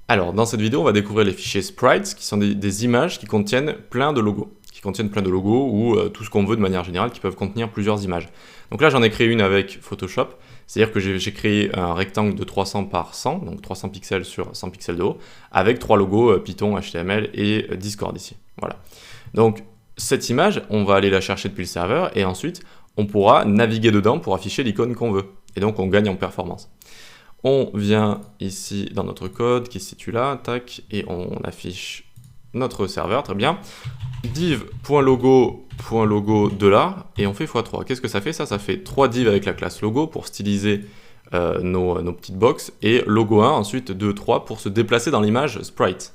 Alors, dans cette vidéo, on va découvrir les fichiers sprites, qui sont des images qui contiennent plein de logos. Ou tout ce qu'on veut de manière générale, qui peuvent contenir plusieurs images. Donc là, j'en ai créé une avec Photoshop, c'est-à-dire que j'ai créé un rectangle de 300 par 100, donc 300 pixels sur 100 pixels de haut, avec 3 logos Python, HTML et Discord ici. Voilà. Donc, cette image, on va aller la chercher depuis le serveur, et ensuite, on pourra naviguer dedans pour afficher l'icône qu'on veut. Et donc, on gagne en performance. On vient ici dans notre code qui se situe là, tac, et on affiche notre serveur, très bien. div.logo de là, et on fait x3. Qu'est-ce que ça fait? Ça fait 3 divs avec la classe logo pour styliser nos petites boxes, et logo 1, ensuite 2, 3 pour se déplacer dans l'image sprite.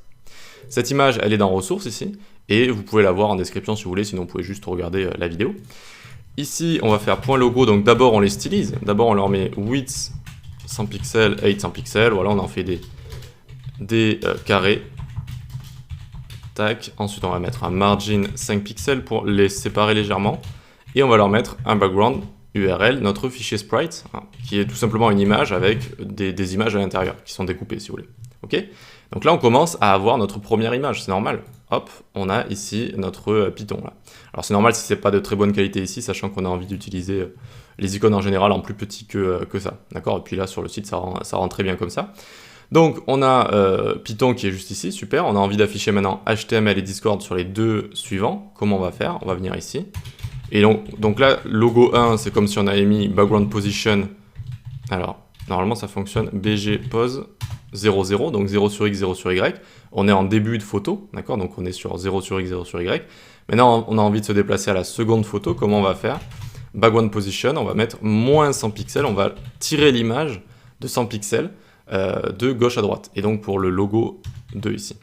Cette image, elle est dans ressources ici, et vous pouvez la voir en description si vous voulez, sinon vous pouvez juste regarder la vidéo. Ici, on va faire .logo, donc d'abord on les stylise, d'abord on leur met width 100 pixels, 800 pixels, voilà, on en fait des carrés. Tac. Ensuite, on va mettre un margin 5 pixels pour les séparer légèrement. Et on va leur mettre un background URL, notre fichier sprite, hein, qui est tout simplement une image avec des images à l'intérieur, qui sont découpées si vous voulez. Ok. Donc là, on commence à avoir notre première image, c'est normal. Hop, on a ici notre Python. Là. Alors c'est normal si c'est pas de très bonne qualité ici, sachant qu'on a envie d'utiliser les icônes en général en plus petit que ça. D'accord. Et puis là, sur le site, ça rend très bien comme ça. Donc on a Python qui est juste ici, super. On a envie d'afficher maintenant HTML et Discord sur les deux suivants. Comment on va faire? On va venir ici. Et donc là, logo 1, c'est comme si on avait mis background position. Alors, normalement ça fonctionne bg pose 0, 0, donc 0 sur x, 0 sur y. On est en début de photo, d'accord? Donc on est sur 0 sur x, 0 sur y. Maintenant, on a envie de se déplacer à la seconde photo. Comment on va faire? Background position, on va mettre moins 100 pixels. On va tirer l'image de 100 pixels. De gauche à droite, et donc pour le logo 2 ici,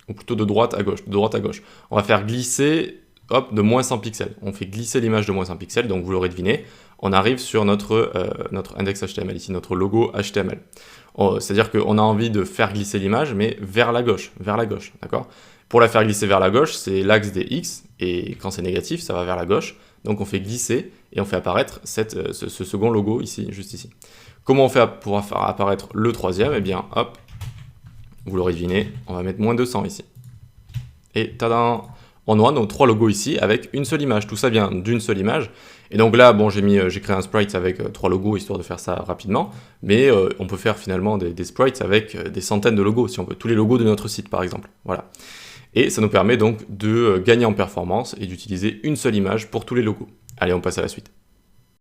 ou plutôt de droite à gauche, on va faire glisser, hop, de moins 100 pixels, on fait glisser l'image de moins 100 pixels, donc vous l'aurez deviné, on arrive sur notre index HTML ici, notre logo HTML. C'est-à-dire qu'on a envie de faire glisser l'image, mais vers la gauche, d'accord? Pour la faire glisser vers la gauche, c'est l'axe des X, et quand c'est négatif, ça va vers la gauche, donc on fait glisser, et on fait apparaître ce second logo ici, juste ici. Comment on fait pour faire apparaître le troisième? Eh bien, hop, vous l'aurez deviné, on va mettre moins 200 ici. Et tadam, on a nos 3 logos ici avec une seule image. Tout ça vient d'une seule image. Et donc là, bon, j'ai créé un sprite avec 3 logos histoire de faire ça rapidement. Mais on peut faire finalement des sprites avec des centaines de logos, si on veut. Tous les logos de notre site, par exemple. Voilà. Et ça nous permet donc de gagner en performance et d'utiliser une seule image pour tous les logos. Allez, on passe à la suite.